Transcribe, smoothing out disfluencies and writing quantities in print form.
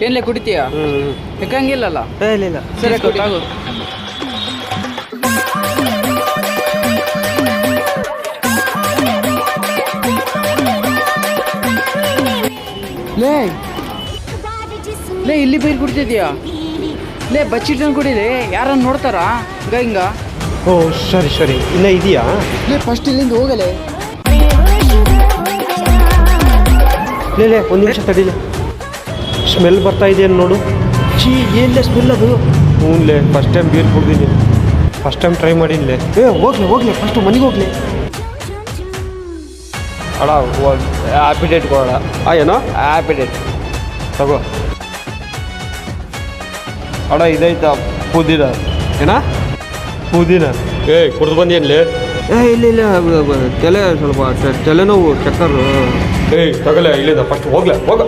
ಏನ್ಲೇ ಕುಡಿತೀಯಾ? ಯಾಕಂಗಿಲ್ಲಲ್ಲ. ಇಲ್ಲ ಸರಿ ಕೊಟ್ಟಾಗು. ಲೇ ಲೇ ಇಲ್ಲಿ ಬೀರ್ ಕುಡಿತಿದ್ಯಾ? ಲೇ ಬಚ್ಚಿಟ್ಟನ್ನು ಕುಡೀಲಿ, ಯಾರನ್ನು ನೋಡ್ತಾರಾ ಹಿಂಗ? ಓ ಸರಿ ಇಲ್ಲೇ ಇದೆಯಾ? ಲೇ ಫಸ್ಟ್ ಇಲ್ಲಿಂದ ಹೋಗಲೇ. ಲೇ ಒಂದು ನಿಮಿಷ ತಡಿಲೆ, ಸ್ಮೆಲ್ ಬರ್ತಾ ಇದೆಯೇನು ನೋಡು. ಚೀ ಏನ್ಲೇ ಸ್ಮೆಲ್ ಅದು? ಹ್ಞೂ ಫಸ್ಟ್ ಟೈಮ್ ಬೀರ್ ಕುಡ್ದೀನಿ, ಫಸ್ಟ್ ಟೈಮ್ ಟ್ರೈ ಮಾಡಿನ್ಲೇ. ಹೋಗ್ಲಿ ಫಸ್ಟು ಮನೆಗೆ ಹೋಗ್ಲಿ. ಅಣ್ಣ ಒಂದು ಹ್ಯಾಪಿ ಡೇಟ್ ಕೊಡೋಣ. ಏನೋ ಹ್ಯಾಪಿ ಡೇಟ್ ತಗೋ. ಅಣ್ಣ ಇದೈತಾ ಪುದೀನ? ಏನ ಪುದೀನ ಕುಡ್ದು ಬಂದೇನ್ಲೇ? ಇಲ್ಲ ತಲೆ ಸ್ವಲ್ಪ ತಲೆನೋವು ಚಕ್ಕರು. ತಗಲೆ ಇಲ್ಲಿಂದ ಫಸ್ಟ್ ಹೋಗ್ಲೆ ಹೋಗ.